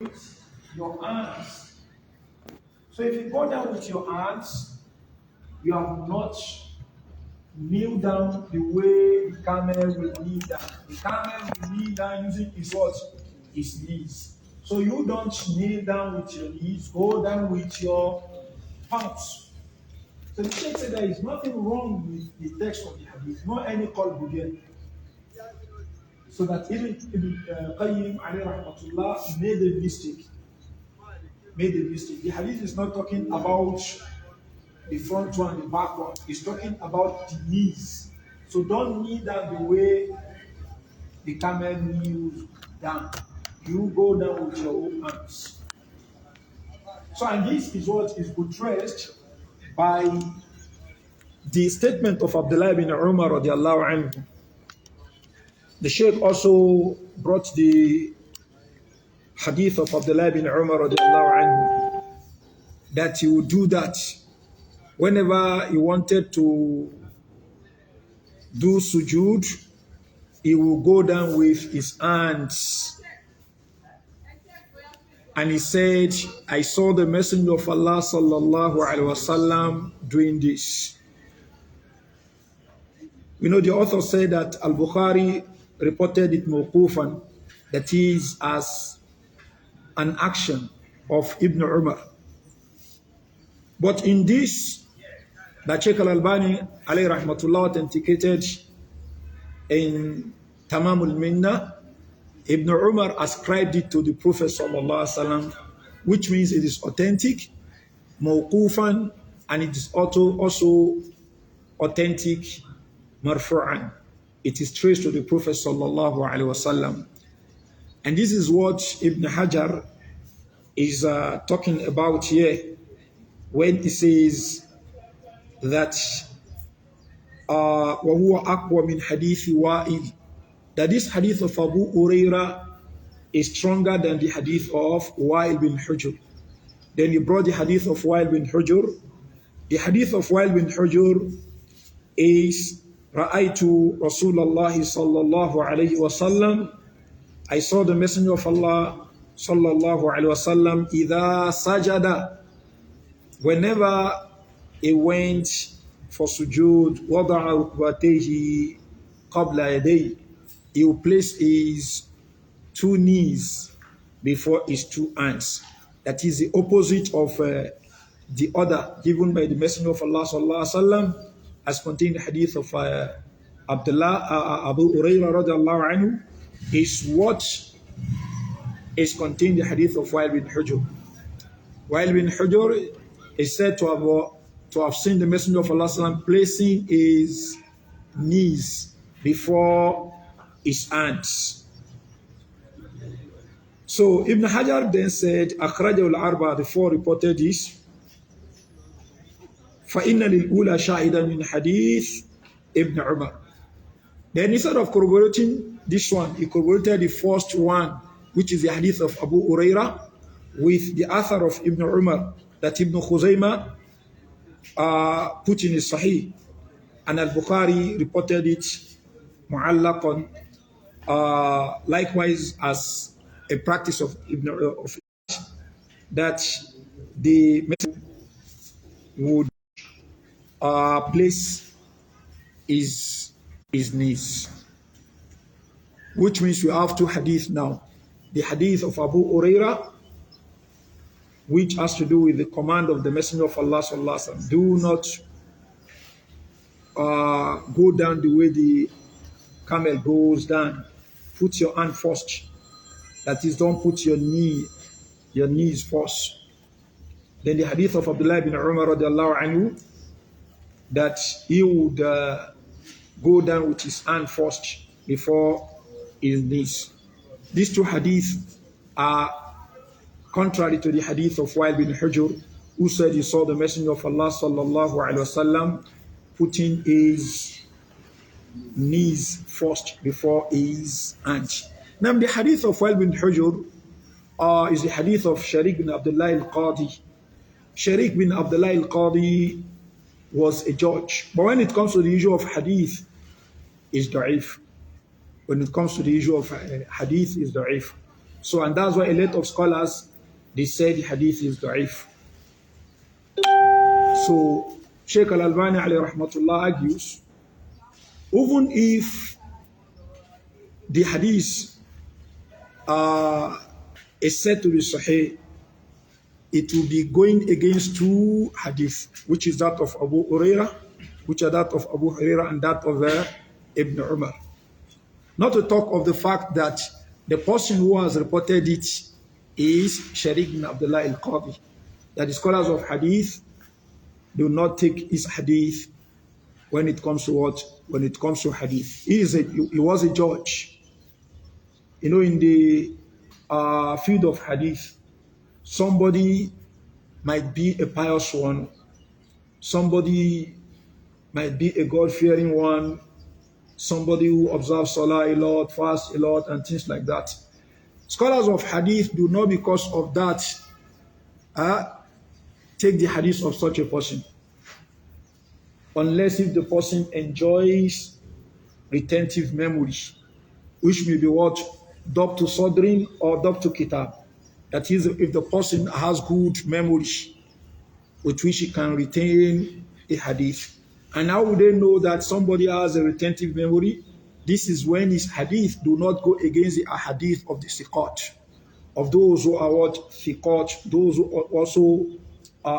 with your hands. So if you go down with your hands, you have not kneel down the way the camel will kneel down. The camel will kneel down using his what? His knees. So you don't kneel down with your knees, go down with your palms. So the Sheikh said there is nothing wrong with the text of the hadith, not any call again. So that Ibn Qayyim alayhi rahmatullah made a mistake. The hadith is not talking about the front one, the back one. It's talking about the knees. So don't kneel down the way the camel kneels down. You go down with your own hands. So, and this is what is buttressed by the statement of Abdullah bin Umar radiallahu anhu. The Shaykh also brought the hadith of Abdullah bin Umar radiallahu anhu that he would do that whenever he wanted to do sujood, he will go down with his hands. And he said, I saw the Messenger of Allah sallallahu alaihi wasallam doing this. We know the author said that Al-Bukhari reported it mawqufan, that is as an action of Ibn Umar. But in this, that Sheikh Al-Albani alayhi rahmatullah authenticated in Tamamul Minna, Ibn Umar ascribed it to the Prophet sallallahu alaihi wasallam, which means it is authentic, mawqufan, and it is also authentic, marfu'an. It is traced to the Prophet sallallahu alaihi wasallam. And this is what Ibn Hajar is talking about here when he says that وَهُوَ أَقْوَى مِنْ حَدِيثِ وَائِلٍ, that this hadith of Abu Huraira is stronger than the hadith of Wa'il bin Hujr. Then he brought the hadith of Wa'il bin Hujr. The hadith of Wa'il bin Hujr is رَأَيْتُ رَسُولَ اللَّهِ صَلَّى اللَّهُ عَلَيْهِ وَسَلَّمَ, I saw the Messenger of Allah sallallahu alaihi wasallam إِذَا سَجَدَ, whenever he went for sujood, وَضَعَ رُكْبَتَيْهِ قَبْلَ يَدَيْهِ, he will place his two knees before his two hands. That is the opposite of the order given by the Messenger of Allah sallallahu alaihi wasallam, as contained in the hadith of Abu Hurairah radiallahu anhu, is what is contained in the hadith of Wa'il bin Hujr. Wa'il bin Hujr is said to have seen the Messenger of Allah sallallahu alaihi wasallam placing his knees before his hands. So Ibn Hajar then said, Akhrajahu al-Arba, the four reported this. فَإِنَّ لِلْأُولَى شَاهِدًا مِنْ حَدِيثِ Ibn Umar. Then instead of corroborating this one, he corroborated the first one, which is the hadith of Abu Huraira, with the author of Ibn Umar, that Ibn Khuzaymah put in his Sahih, and Al-Bukhari reported it mu'allaqan, likewise as a practice of Ibn of that the Messenger would place his knees, which means we have two hadith now. The hadith of Abu Huraira, which has to do with the command of the Messenger of Allah sallallahu alaihi wasallam, do not go down the way the camel goes down. Put your hand first. That is, don't put your knees first. Then the hadith of Abdullah bin Umar radiallahu anhu, that he would go down with his hand first before his knees. These two hadiths are contrary to the hadith of Wa'il bin Hujr, who said he saw the Messenger of Allah sallallahu alaihi wasallam putting his knees first before his hands. Now the hadith of Wa'il bin Hujr is the hadith of Sharik bin Abdullah al-Qadi. Sharik bin Abdullah al-Qadi was a judge. But when it comes to the issue of hadith, is da'if. When it comes to the issue of hadith, is da'if. So, and that's why a lot of scholars, they say the hadith is da'if. So, Sheikh Al-Albani alayhi rahmatullah argues, even if the hadith is said to be sahih, it will be going against two hadith, which is that of Abu Hurairah, which are that of Abu Hurairah and that of Ibn Umar. Not to talk of the fact that the person who has reported it is Sharik bin Abdullah al-Qadi, that the scholars of hadith do not take his hadith when it comes to what? When it comes to hadith. He was a judge. You know, in the field of hadith, somebody might be a pious one, somebody might be a God-fearing one, somebody who observes Salah a lot, fasts a lot, and things like that. Scholars of hadith do not, because of that, take the hadith of such a person, unless if the person enjoys retentive memory, which may be what? Dab to Sadrin or Dab to Kitab. That is, if the person has good memory with which he can retain a hadith. And how would they know that somebody has a retentive memory? This is when his hadith do not go against the hadith of the Siqat, of those who are what? Siqat, those who also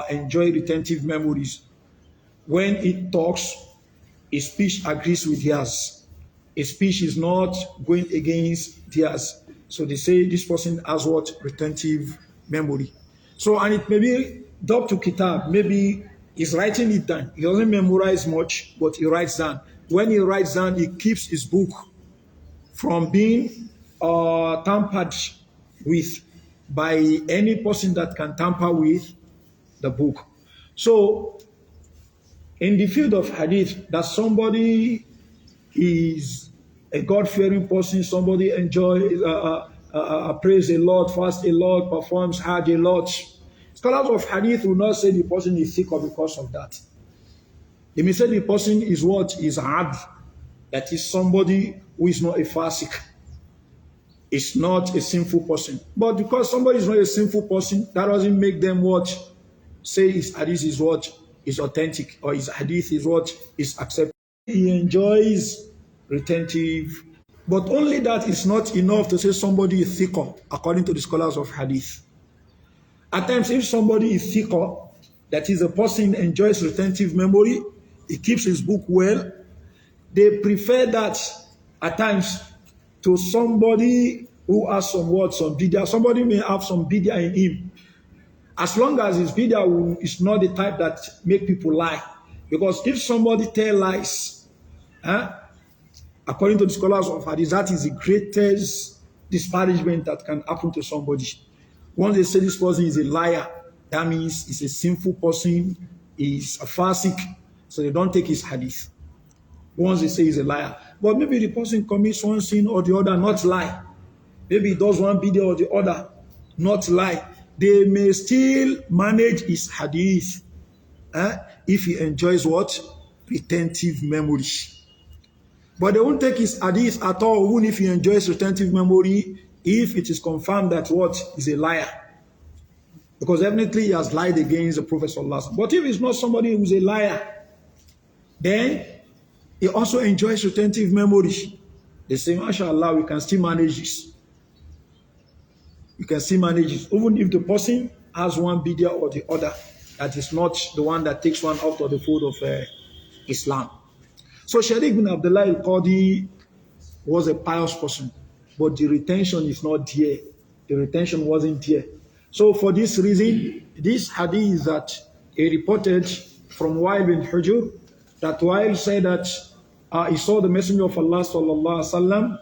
enjoy retentive memories. When it talks, his speech agrees with theirs. His speech is not going against theirs. So they say this person has what? Retentive memory. So, and it may be Dab to Kitab, maybe he's writing it down. He doesn't memorize much, but he writes down. When he writes down, he keeps his book from being tampered with by any person that can tamper with the book. So, in the field of hadith, that somebody is a God-fearing person, somebody enjoys, prays a lot, fasts a lot, performs hajj a lot. Scholars of hadith will not say the person is sick because of that. They may say the person is what? Is abd. That is somebody who is not a fasik. It's not a sinful person. But because somebody is not a sinful person, that doesn't make them what? Say his hadith is what? Is authentic, or his hadith is what? Is accepted. He enjoys retentive. But only that is not enough to say somebody is thicker, according to the scholars of hadith. At times, if somebody is thicker, that is, a person enjoys retentive memory, he keeps his book well, they prefer that at times to somebody who has some words, some bid'ah. Somebody may have some bid'ah in him. As long as his bid'ah is not the type that make people lie. Because if somebody tell lies, according to the scholars of hadith, that is the greatest disparagement that can happen to somebody. Once they say this person is a liar, that means he's a sinful person, he's a fasik, so they don't take his hadith. Once they say he's a liar. But maybe the person commits one sin or the other, not lie. Maybe he does one bid'ah or the other, not lie. They may still manage his hadith if he enjoys what? Retentive memory. But they won't take his hadith at all, even if he enjoys retentive memory, if it is confirmed that what? Is a liar. Because definitely he has lied against the Prophet ﷺ. But if it's not somebody who's a liar, then he also enjoys retentive memory. They say, MashaAllah, we can still manage this. You can still manage it. Even if the person has one bid'ah or the other, that is not the one that takes one out of the fold of Islam. So Sharik bin Abdullah al-Qadi was a pious person, but the retention is not there. The retention wasn't there. So for this reason, this hadith that he reported from Wa'il bin Hujr, that Wa'il said that he saw the Messenger of Allah sallallahu alaihi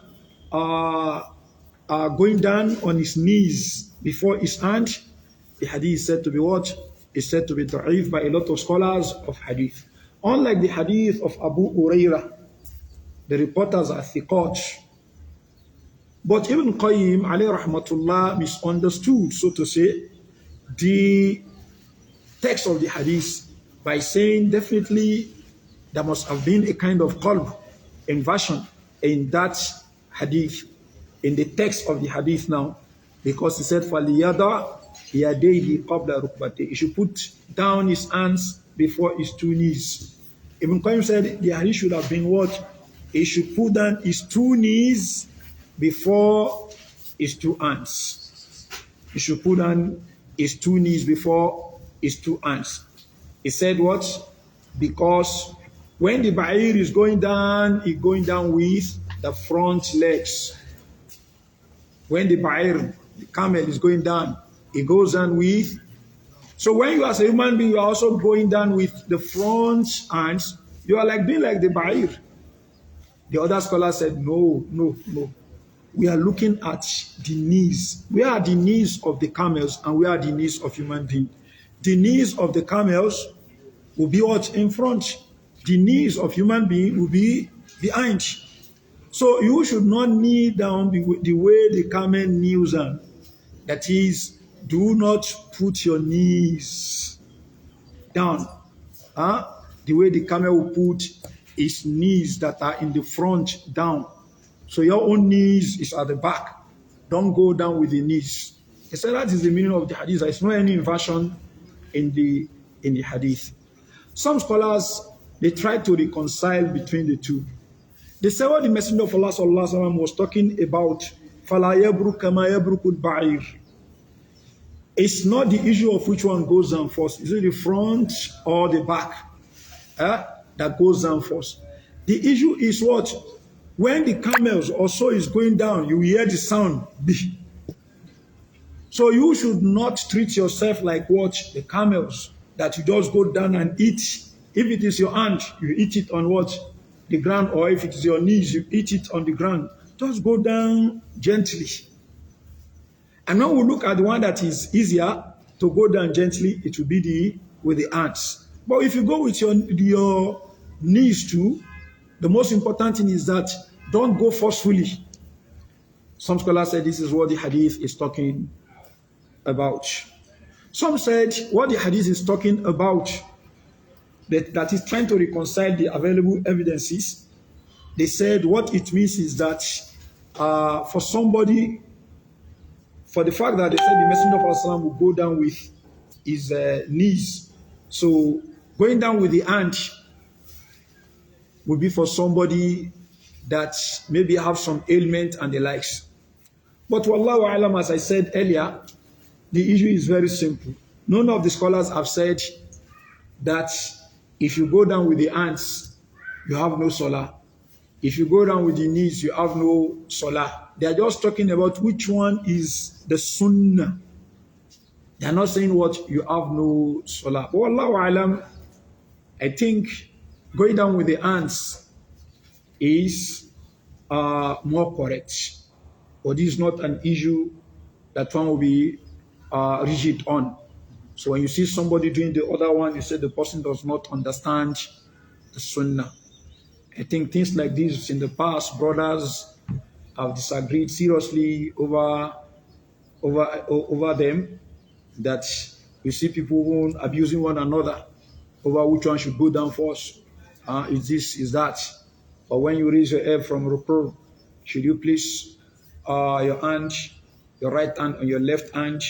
wasallam going down on his knees before his hand. The hadith is said to be what? Is said to be da'if by a lot of scholars of hadith. Unlike the hadith of Abu Hurairah, the reporters are thiqat. But Ibn Qayyim alayhi rahmatullah misunderstood, so to say, the text of the hadith by saying definitely there must have been a kind of qalb, inversion in that hadith, in the text of the hadith now, Because he said, فَلْيَضَعْ يَدَيْهِ قَبْلَ رُكْبَتَيْهِ. He should put down his hands before his two knees. Ibn Qayyim said the hadith should have been what? He should put down his two knees before his two hands. He should put down his two knees before his two hands. He said what? Because when the ba'ir is going down, it's going down with the front legs. When the ba'ir, the camel is going down, it goes down with. So when you as a human being, you are also going down with the front hands, you are like being like the ba'ir. The other scholar said, no. We are looking at the knees. Where are the knees of the camels and where are the knees of human beings? The knees of the camels will be what? In front. The knees of human beings will be behind. So you should not kneel down the way the camel kneels down. That is, do not put your knees down. The way the camel will put his knees that are in the front down. So your own knees is at the back. Don't go down with the knees. He said that is the meaning of the hadith. There is no any inversion in the hadith. Some scholars, they try to reconcile between the two. They say what the Messenger of Allah sallallahu alaihi wasallam was talking about, فَلَا يَبْرُكَ مَا يَبْرُكُ الْبَعِيرِ. It's not the issue of which one goes down first. Is it the front or the back that goes down first? The issue is what? When the camels also is going down, you hear the sound. So you should not treat yourself like what? The camels, that you just go down and eat. If it is your hand, you eat it on what? The ground, or if it is your knees, you eat it on the ground. Just go down gently. And now we look at the one that is easier to go down gently, it will be with the hands. But if you go with your knees too, the most important thing is that don't go forcefully. Some scholars said this is what the hadith is talking about. Some said what the hadith is talking about, that is trying to reconcile the available evidences. They said what it means is that for somebody, for the fact that they said the Messenger of Allah will go down with his knees, so going down with the hand would be for somebody that maybe have some ailment and the likes. But wallahu alam, as I said earlier, the issue is very simple. None of the scholars have said that if you go down with the hands, you have no salah. If you go down with the knees, you have no salah. They are just talking about which one is the sunnah. They are not saying what you have no salah. But wallahu alam, I think going down with the hands is more correct. But this is not an issue that one will be rigid on. So when you see somebody doing the other one, you say the person does not understand the sunnah. I think things like this in the past, brothers have disagreed seriously over them, that you see people abusing one another over which one should go down first. Is this, is that? Or when you raise your head from ruku, should you place your hand, your right hand on your left hand,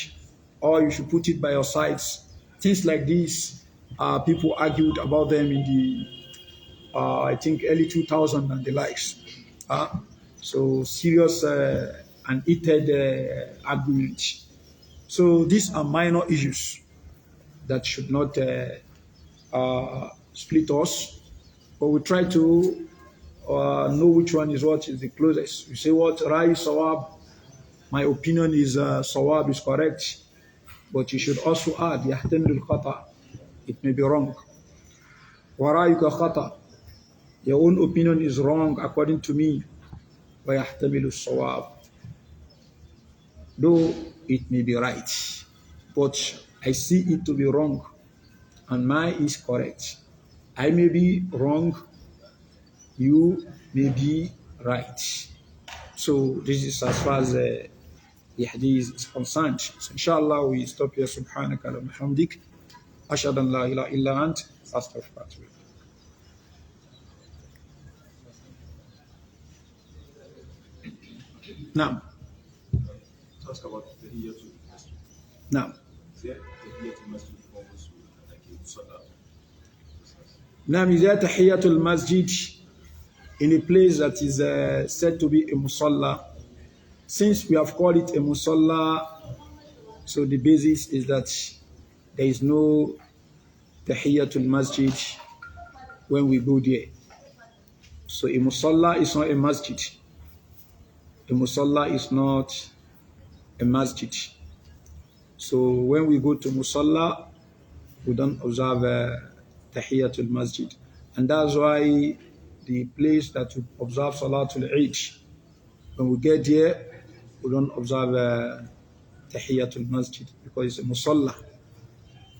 or you should put it by your sides? Things like this, people argued about them in the I think early 2000 and the likes. So serious and heated arguments. So these are minor issues that should not split us, but we try to know which one is what is the closest. You say what, Rai Sawab, my opinion is Sawab is correct, but you should also add Yahtamil al-Khata, it may be wrong. Warayuka Khata, your own opinion is wrong according to me. وَيَحْتَمِلُ الصَّوَابِ, though it may be right, but I see it to be wrong, and mine is correct. I may be wrong, you may be right. So this is as far as the hadith is concerned. So inshallah we stop here. Subhanaka wa bihamdik, ashhadu an la ilaha illa ant, astaghfiruka wa atubu ilayk. Now, Ask about the year to masjid. Now, Is there the year to masjid for Muslim, like a salah? now is there tahiyatul masjid in a place that is said to be a musalla? Since we have called it a musalla, so the basis is that there is no tahiyatul masjid when we go there. So a musalla is not a masjid. A musalla is not a masjid. So when we go to musalla, we don't observe tahiyatul masjid. And that's why the place that we observe salatul Eid, when we get there, we don't observe tahiyatul masjid because it's a musalla.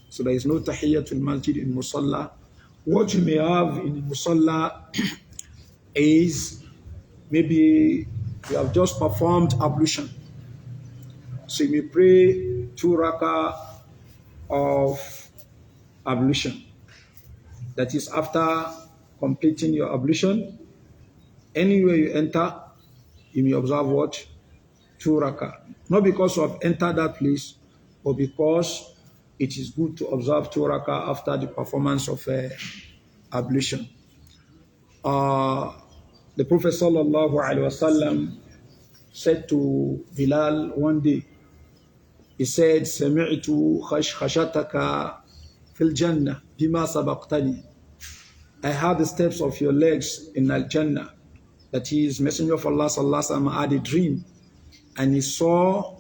So there is no tahiyatul masjid in musalla. What you may have in musalla is maybe you have just performed ablution. So you may pray 2 rakah of ablution. That is after completing your ablution. Anywhere you enter, you may observe what? 2 rakah. Not because you have entered that place, but because it is good to observe 2 rakah after the performance of ablution. The Prophet sallallahu alaihi wasallam said to Bilal one day, he said, سمعت خشخشتك في الجنة بما سبقتني. I heard the steps of your legs in Al-Jannah. That is, Messenger of Allah sallallahu alaihi wasallam had a dream, and he saw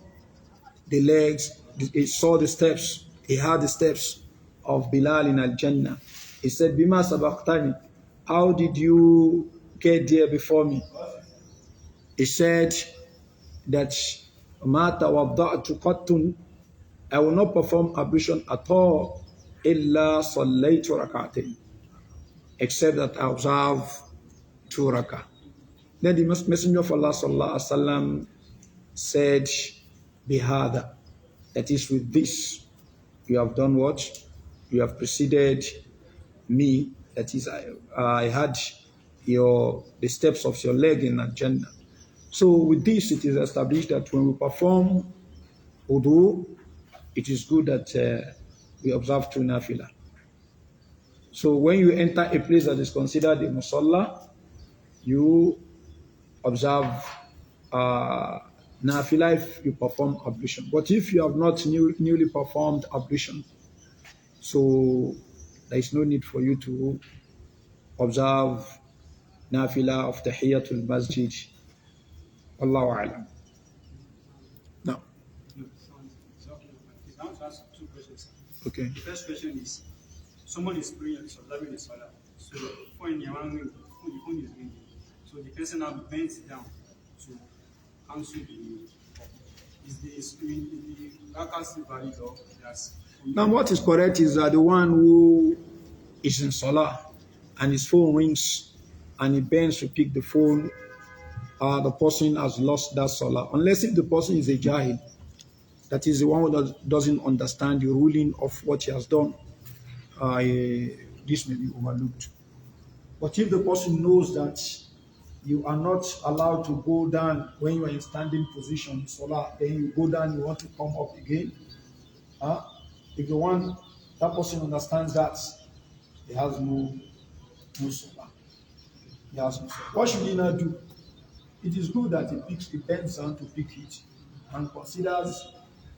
the legs, he saw the steps, he heard the steps of Bilal in Al-Jannah. He said, Bima sabaqtani, how did you get there before me? He said that Ma tawadda'tu qattun, I will not perform ablution at all, illa sallaytu rak'atayn, except that I observe 2 rak'ah. Then the Messenger of Allah sallallahu alaihi wasallam said, Bihada, that is with this, you have done what? You have preceded me, that is, I had the steps of your leg in Al-Jannah. So with this, it is established that when we perform wudu, it is good that we observe 2 nafila. So when you enter a place that is considered a musalla, you observe nafila if you perform ablution. But if you have not newly performed ablution, so there is no need for you to observe nafila of tahiyatul masjid. Allahu a'lam. Now. I want to ask 2 questions. Okay. The first question is, someone is praying and is observing the salah. So when the phone is ringing, so the person now bends down to cancel the is the rakah still valid or yes? Now what is correct is that the one who is in salah and his phone rings and he bends to pick the phone, the person has lost that salah. Unless if the person is a jahil, that is the one who doesn't understand the ruling of what he has done, this may be overlooked. But if the person knows that you are not allowed to go down when you are in standing position in salah, then you go down, you want to come up again. If the one, that person understands that, he has no salah. He has no salah. What should he not do? It is good that he bends down to pick it and considers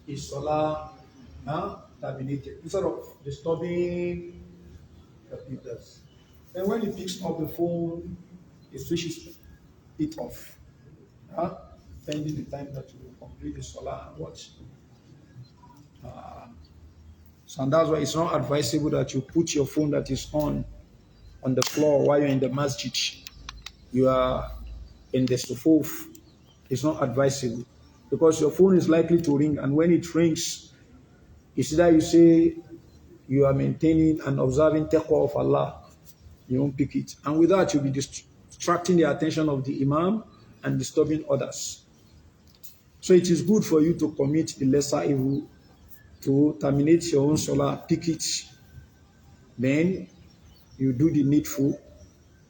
his salah terminated instead of disturbing the peoples. And when he picks up the phone, he switches it off, pending the time that you will complete the salah and watch. So and that's why it's not advisable that you put your phone that is on the floor while you're in the masjid. You are in the sufuf. It's not advisable because your phone is likely to ring, and when it rings, it's either you say you are maintaining and observing taqwa of Allah, you won't pick it, and with that you'll be distracting the attention of the imam and disturbing others. So it is good for you to commit the lesser evil, to terminate your own salah, pick it, then you do the needful,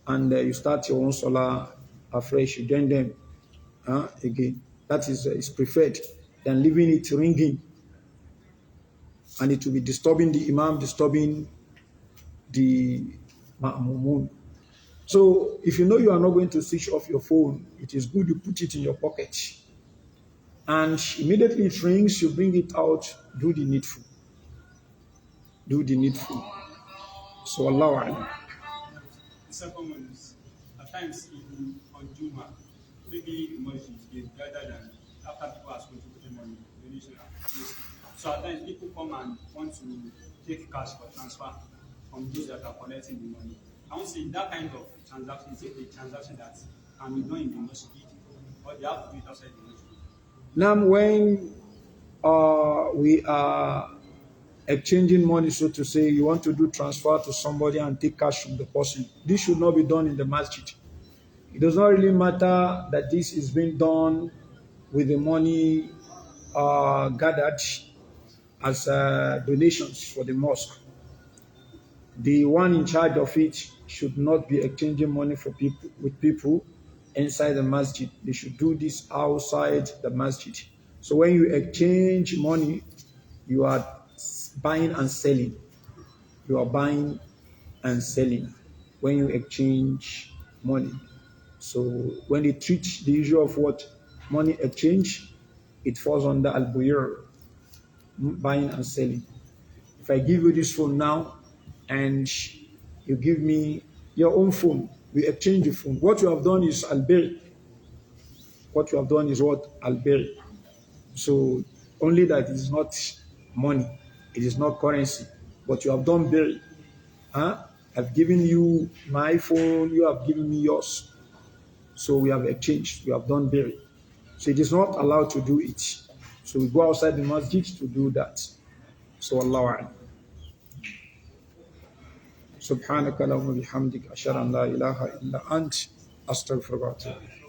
and you start your own salah afresh. You join them again. That is preferred than leaving it ringing, and it will be disturbing the imam, disturbing the ma'mumun. So if you know you are not going to switch off your phone, it is good you put it in your pocket. And immediately it rings, you bring it out, do the needful. Do the needful. So Allah Alam. The second one is, at times even on Jumah, maybe the Mosque is better than after people have contributed money, donation. So at times people come and want to take cash for transfer from those that are collecting the money. I want to say that kind of transaction is a transaction that can be done in the mosque, or they have to do it outside the mosque. Now, when we are exchanging money, so to say, you want to do transfer to somebody and take cash from the person, this should not be done in the masjid. It does not really matter that this is being done with the money gathered as donations for the mosque. The one in charge of it should not be exchanging money for people with people inside the masjid. They should do this outside the masjid. So when you exchange money, you are buying and selling. You are buying and selling when you exchange money. So when they treat the issue of what money exchange, it falls under al-buyur, buying and selling. If I give you this phone now and you give me your own phone, we exchange the phone. What you have done is al-bay'. What you have done is what? Al-bay'. So only that it is not money, it is not currency, but you have done bay'. I've given you my phone, you have given me yours. So we have exchanged, we have done bay'. So it is not allowed to do it. So we go outside the masjid to do that. So Allah. سبحانك اللهم وبحمدك أشهد أن لا إله إلا أنت أستغفرك وأتوب إليك